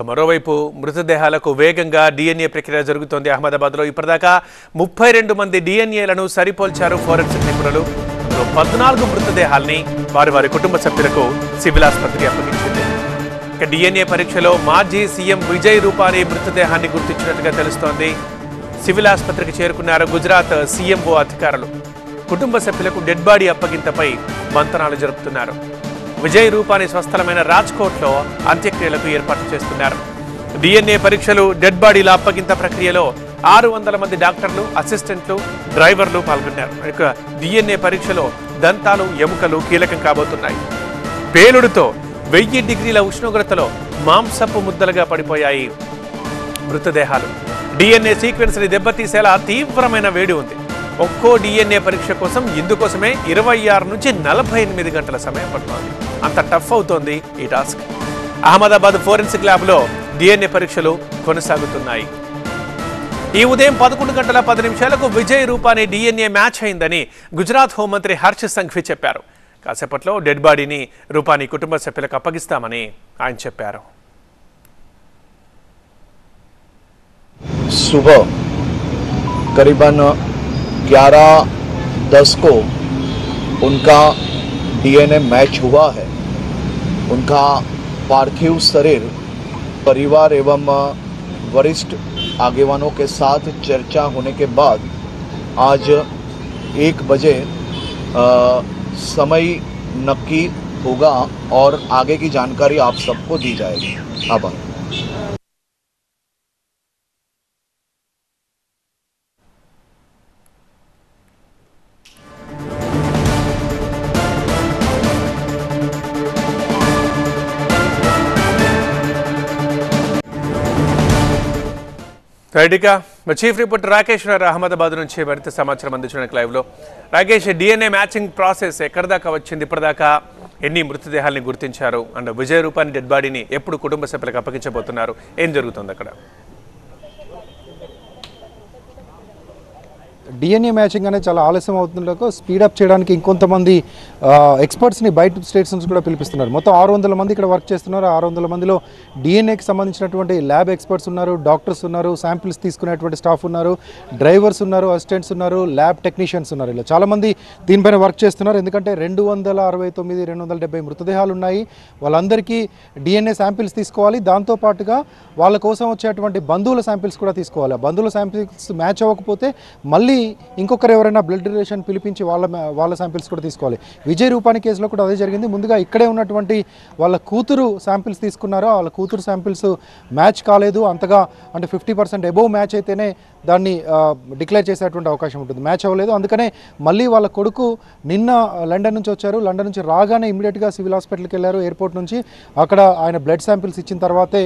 మరోవైపు మృతదేహాలకు వేగంగా డిఎన్ఏ ప్రక్రియ జరుగుతోంది. అహ్మదాబాద్లో ఇప్పటిదాకా 32 మంది డిఎన్ఏలను సరిపోల్చారు ఫోరెన్సిక్ నిపుణులు. 14 మృతదేహాల్ని వారి కుటుంబ సభ్యులకు సివిల్ ఆసుపత్రికి అప్పగించింది. ఇక డిఎన్ఏ పరీక్షలో మాజీ సీఎం విజయ్ రూపానీ మృతదేహాన్ని గుర్తించినట్టుగా తెలుస్తోంది. సివిల్ ఆసుపత్రికి చేరుకున్నారు గుజరాత్ సీఎంఓ అధికారులు. కుటుంబ సభ్యులకు డెడ్ బాడీ అప్పగింతపై మంతనాలు జరుపుతున్నారు. విజయ్ రూపానీ స్వస్థలమైన రాజ్కోట్లో అంత్యక్రియలకు ఏర్పాట్లు చేస్తున్నారు. డిఎన్ఏ పరీక్షలు, డెడ్ బాడీల అప్పగింత ప్రక్రియలో 600 మంది డాక్టర్లు, అసిస్టెంట్లు, డ్రైవర్లు పాల్గొన్నారు. ఇక డిఎన్ఏ పరీక్షలో దంతాలు, ఎముకలు కీలకం కాబోతున్నాయి. పేలుడుతో 1000 డిగ్రీల ఉష్ణోగ్రతలో మాంసపు ముద్దలుగా పడిపోయాయి మృతదేహాలు. డిఎన్ఏ సీక్వెన్స్ ని దెబ్బతీసేలా తీవ్రమైన వేడి ఉంది. ఒక్కో డిఎన్ఏ పరీక్ష కోసం ఇందుకోసమే 26 నుంచి 48 గంటల సమయం పడుతోంది. అంత టఫ్ అవుతోంది ఈ టాస్క్. అహ్మదాబాద్ ఫోరెన్సిక్ ల్యాబ్లో డిఎన్ఏ పరీక్షలు కొనసాగుతున్నాయి. ఈ ఉదయం 11 గంటల 10 నిమిషాలకు విజయ్ రూపానీ డిఎన్ఏ మ్యాచ్ అయిందని గుజరాత్ హోంమంత్రి హర్ష్ సంఘవి చెప్పారు. కాసేపట్లో డెడ్ బాడీని రూపానీ కుటుంబ సభ్యులకు అప్పగిస్తామని ఆయన చెప్పారు. सुबह करीबन 11:10 को उनका डीएनए मैच हुआ है. उनका पार्थिव शरीर परिवार एवं वरिष्ठ आगेवानों के साथ चर्चा होने के बाद आज 1 बजे समय नक्की होगा और आगे की जानकारी आप सबको दी जाएगी. आभार. రైట్గా చీఫ్ రిపోర్టర్ రాకేష్ గారు అహ్మదాబాద్ నుంచి మరింత సమాచారం అందించడానికి లైవ్లో. రాకేష్, డిఎన్ఏ మ్యాచింగ్ ప్రాసెస్ ఎక్కడి దాకా వచ్చింది? ఇప్పటిదాకా ఎన్ని మృతదేహాలని గుర్తించారు? అండ్ విజయ్ రూపానీ డెడ్ బాడీని ఎప్పుడు కుటుంబ సభ్యులకు అప్పగించబోతున్నారు? ఏం జరుగుతుంది అక్కడ? డిఎన్ఏ మ్యాచింగ్ అనేది చాలా ఆలస్యం అవుతుండకు స్పీడప్ చేయడానికి ఇంకొంతమంది ఎక్స్పర్ట్స్ని బయట స్టేట్స్ నుంచి కూడా పిలిపిస్తున్నారు. మొత్తం 600 మంది ఇక్కడ వర్క్ చేస్తున్నారు. 600 మందిలో డిఎన్ఏకి సంబంధించినటువంటి ల్యాబ్ ఎక్స్పర్ట్స్ ఉన్నారు, డాక్టర్స్ ఉన్నారు, శాంపిల్స్ తీసుకునేటువంటి స్టాఫ్ ఉన్నారు, డ్రైవర్స్ ఉన్నారు, అసిస్టెంట్స్ ఉన్నారు, ల్యాబ్ టెక్నీషియన్స్ ఉన్నారు. ఇలా చాలామంది దీనిపైన వర్క్ చేస్తున్నారు. ఎందుకంటే 269, 270 మృతదేహాలు ఉన్నాయి. వాళ్ళందరికీ డిఎన్ఏ శాంపిల్స్ తీసుకోవాలి. దాంతోపాటుగా వాళ్ళ కోసం వచ్చేటువంటి బంధువుల శాంపిల్స్ కూడా తీసుకోవాలి. బంధువుల శాంపిల్స్ మ్యాచ్ అవ్వకపోతే మళ్ళీ ఇంకొకరు ఎవరైనా బ్లడ్ రిలేషన్ పిలిపించి వాళ్ళ శాంపిల్స్ కూడా తీసుకోవాలి. విజయ్ రూపానీ కేసులో కూడా అదే జరిగింది. ముందుగా ఇక్కడే ఉన్నటువంటి వాళ్ళ కూతురు శాంపిల్స్ తీసుకున్నారో వాళ్ళ కూతురు శాంపిల్స్ మ్యాచ్ కాలేదు. అంతగా అంటే 50% అబోవ్ మ్యాచ్ అయితేనే దాన్ని డిక్లేర్ చేసేటువంటి అవకాశం ఉంటుంది. మ్యాచ్ అవ్వలేదు. అందుకనే మళ్ళీ వాళ్ళ కొడుకు నిన్న లండన్ నుంచి వచ్చారు. లండన్ నుంచి రాగానే ఇమీడియట్గా సివిల్ హాస్పిటల్కి వెళ్ళారు ఎయిర్పోర్ట్ నుంచి. అక్కడ ఆయన బ్లడ్ శాంపిల్స్ ఇచ్చిన తర్వాతే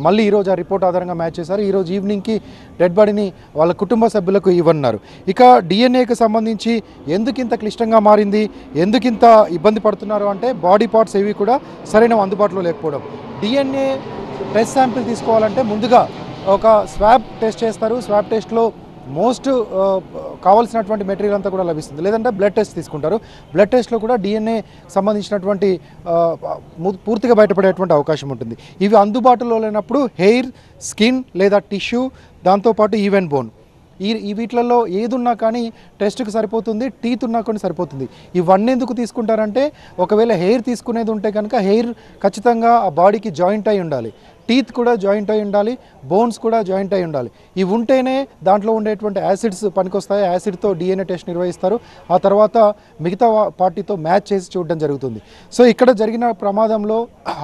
మళ్ళీ ఈరోజు ఆ రిపోర్ట్ ఆధారంగా మ్యాచ్ చేశారు. ఈరోజు ఈవినింగ్కి డెడ్ బాడీని వాళ్ళ కుటుంబ సభ్యులకు ఇవ్వన్నారు. ఇక డిఎన్ఏకి సంబంధించి ఎందుకు ఇంత క్లిష్టంగా మారింది, ఎందుకు ఇంత ఇబ్బంది పడుతున్నారు అంటే బాడీ పార్ట్స్ ఏవి కూడా సరైన అందుబాటులో లేకపోవడం. డిఎన్ఏ టెస్ట్ శాంపిల్ తీసుకోవాలంటే ముందుగా ఒక స్వాబ్ టెస్ట్ చేస్తారు. స్వాబ్ టెస్ట్లో మోస్ట్ కావాల్సినటువంటి మెటీరియల్ అంతా కూడా లభిస్తుంది. లేదంటే బ్లడ్ టెస్ట్ తీసుకుంటారు. బ్లడ్ టెస్ట్లో కూడా డిఎన్ఏ సంబంధించినటువంటి పూర్తిగా బయటపడేటువంటి అవకాశం ఉంటుంది. ఇవి అందుబాటులో లేనప్పుడు హెయిర్, స్కిన్ లేదా టిష్యూ, దాంతోపాటు ఈవెన్ బోన్, ఈ వీటిలలో ఏది ఉన్నా కానీ టెస్ట్కి సరిపోతుంది. టీత్ ఉన్నా కానీ సరిపోతుంది. ఇవన్నీ ఎందుకు తీసుకుంటారంటే ఒకవేళ హెయిర్ తీసుకునేది ఉంటే కనుక హెయిర్ ఖచ్చితంగా ఆ బాడీకి జాయింట్ అయి ఉండాలి, టీత్ కూడా జాయింట్ అయి ఉండాలి, బోన్స్ కూడా జాయింట్ అయి ఉండాలి. ఇవి ఉంటేనే దాంట్లో ఉండేటువంటి యాసిడ్స్ పనికొస్తాయి. యాసిడ్తో డిఎన్ఏ టెస్ట్ నిర్వహిస్తారు. ఆ తర్వాత మిగతా పార్టీతో మ్యాచ్ చేసి చూడడం జరుగుతుంది. సో ఇక్కడ జరిగిన ప్రమాదంలో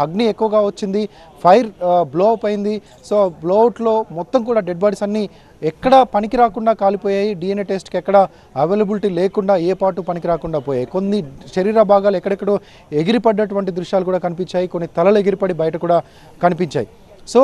అగ్ని ఎక్కువగా వచ్చింది, ఫైర్ బ్లో అప్ అయింది. సో బ్లోఅవుట్లో మొత్తం కూడా డెడ్ బాడీస్ అన్నీ ఎక్కడ పనికి రాకుండా కాలిపోయాయి. డిఎన్ఏ టెస్ట్కి ఎక్కడ అవైలబిలిటీ లేకుండా ఏ పార్టు పనికి రాకుండా పోయాయి. కొన్ని శరీర భాగాలు ఎక్కడెక్కడో ఎగిరిపడ్డటువంటి దృశ్యాలు కూడా కనిపించాయి. కొన్ని తలలు ఎగిరిపడి బయట కూడా కనిపించాయి. సో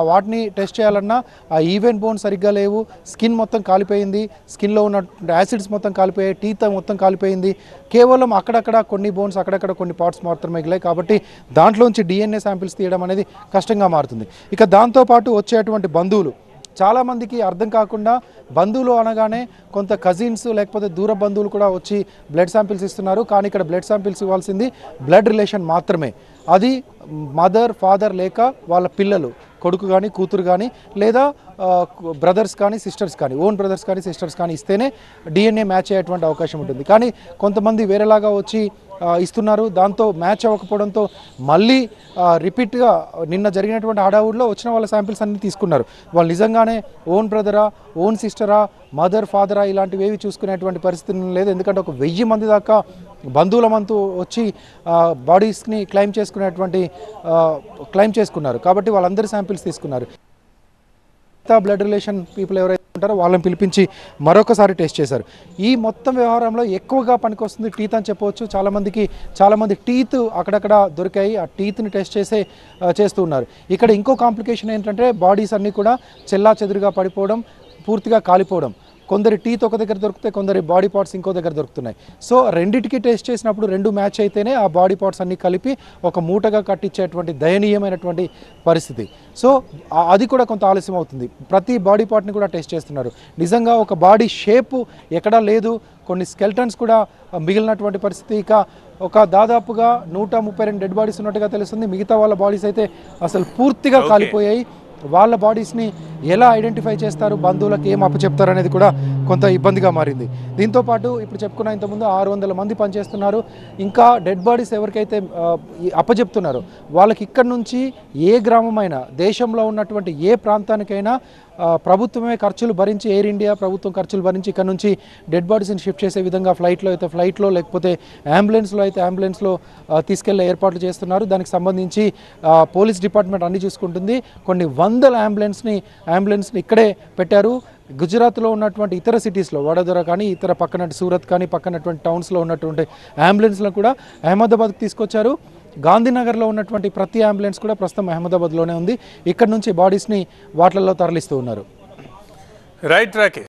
వాటిని టెస్ట్ చేయాలన్నా ఆ ఈవెన్ బోన్ సరిగ్గా లేవు, స్కిన్ మొత్తం కాలిపోయింది, స్కిన్లో ఉన్న యాసిడ్స్ మొత్తం కాలిపోయాయి, టీత్ మొత్తం కాలిపోయింది. కేవలం అక్కడక్కడ కొన్ని బోన్స్, అక్కడక్కడ కొన్ని పార్ట్స్ మాత్రమే మిగిలాయి. కాబట్టి దాంట్లోంచి డిఎన్ఏ శాంపిల్స్ తీయడం అనేది కష్టంగా మారుతుంది. ఇక దాంతోపాటు వచ్చేటువంటి బంధువులు చాలామందికి అర్థం కాకుండా బంధువులు అనగానే కొంత కజిన్స్ లేకపోతే దూర బంధువులు కూడా వచ్చి బ్లడ్ శాంపిల్స్ ఇస్తున్నారు. కానీ ఇక్కడ బ్లడ్ శాంపిల్స్ ఇవ్వాల్సింది బ్లడ్ రిలేషన్ మాత్రమే. అది మదర్, ఫాదర్ లేక వాళ్ళ పిల్లలు. కొడుకు కానీ కూతురు కానీ లేదా బ్రదర్స్ కానీ సిస్టర్స్ కానీ ఓన్ బ్రదర్స్ కానీ సిస్టర్స్ కానీ ఇస్తేనే డిఎన్ఏ మ్యాచ్ అయ్యేటువంటి అవకాశం ఉంటుంది. కానీ కొంతమంది వేరేలాగా వచ్చి ఇస్తున్నారు. దాంతో మ్యాచ్ అవ్వకపోవడంతో మళ్ళీ రిపీట్గా నిన్న జరిగినటువంటి హడావుడిలో వచ్చిన వాళ్ళ శాంపిల్స్ అన్నీ తీసుకున్నారు. వాళ్ళు నిజంగానే ఓన్ బ్రదరా, ఓన్ సిస్టరా, మదర్, ఫాదరా ఇలాంటివి ఏవి చూసుకునేటువంటి పరిస్థితి లేదు. ఎందుకంటే ఒక 1000 మంది దాకా బంధువుల మంతు వచ్చి బాడీస్ని క్లెయిమ్ చేసుకున్నారు. కాబట్టి వాళ్ళందరి శాంపిల్స్ తీసుకున్నారు. బ్లడ్ రిలేషన్ పీపుల్ ఎవరైతే ఉంటారో వాళ్ళని పిలిపించి మరొకసారి టెస్ట్ చేశారు. ఈ మొత్తం వ్యవహారంలో ఎక్కువగా పనికొస్తుంది టీత్ అని చెప్పవచ్చు. చాలామంది టీత్ అక్కడక్కడ దొరికాయి. ఆ టీత్ని టెస్ట్ చేస్తూ ఉన్నారు. ఇక్కడ ఇంకో కాంప్లికేషన్ ఏంటంటే బాడీస్ అన్నీ కూడా చెల్లా చెదురుగా పడిపోవడం, పూర్తిగా కాలిపోవడం. కొందరి టీత్ ఒక దగ్గర దొరుకుతాయి, కొందరి బాడీ పార్ట్స్ ఇంకో దగ్గర దొరుకుతున్నాయి. సో రెండింటికి టెస్ట్ చేసినప్పుడు 2 మ్యాచ్ అయితేనే ఆ బాడీ పార్ట్స్ అన్నీ కలిపి ఒక మూటగా కట్టించేటువంటి దయనీయమైనటువంటి పరిస్థితి. సో అది కూడా కొంత ఆలస్యం అవుతుంది. ప్రతి బాడీ పార్ట్ని కూడా టెస్ట్ చేస్తున్నారు. నిజంగా ఒక బాడీ షేపు ఎక్కడా లేదు. కొన్ని స్కెల్టన్స్ కూడా మిగిలినటువంటి పరిస్థితి. ఇక ఒక దాదాపుగా 132 డెడ్ బాడీస్ ఉన్నట్టుగా తెలుస్తుంది. మిగతా వాళ్ళ బాడీస్ అయితే అసలు పూర్తిగా కాలిపోయాయి. వాళ్ళ బాడీస్ని ఎలా ఐడెంటిఫై చేస్తారు, బంధువులకు ఏం అప్పచెప్తారు అనేది కూడా కొంత ఇబ్బందిగా మారింది. దీంతోపాటు ఇప్పుడు చెప్పుకున్న ఇంతకుముందు 600 మంది పనిచేస్తున్నారు. ఇంకా డెడ్ బాడీస్ ఎవరికైతే అప్పచెప్తున్నారో వాళ్ళకి ఇక్కడ నుంచి ఏ గ్రామమైనా, దేశంలో ఉన్నటువంటి ఏ ప్రాంతానికైనా ప్రభుత్వమే ఖర్చులు భరించి, ఎయిర్ ఇండియా ప్రభుత్వం ఖర్చులు భరించి ఇక్కడ నుంచి డెడ్ బాడీస్ని షిఫ్ట్ చేసే విధంగా ఫ్లైట్లో లేకపోతే అంబులెన్స్లో తీసుకెళ్లే ఏర్పాట్లు చేస్తున్నారు. దానికి సంబంధించి పోలీస్ డిపార్ట్మెంట్ అన్ని చూసుకుంటుంది. కొన్ని వందల అంబులెన్స్ని ఇక్కడే పెట్టారు. గుజరాత్లో ఉన్నటువంటి ఇతర సిటీస్లో, వడోదర కానీ ఇతర పక్కన సూరత్ కానీ పక్కనటువంటి టౌన్స్లో ఉన్నటువంటి అంబులెన్స్లను కూడా అహ్మదాబాద్కి తీసుకొచ్చారు. గాంధీనగర్లో ఉన్నటువంటి ప్రతి అంబులెన్స్ కూడా ప్రస్తుతం అహ్మదాబాద్లోనే ఉంది. ఇక్కడ నుంచి బాడీస్ని వాటిల్లో తరలిస్తూ ఉన్నారు. రైట్ రాకేష్.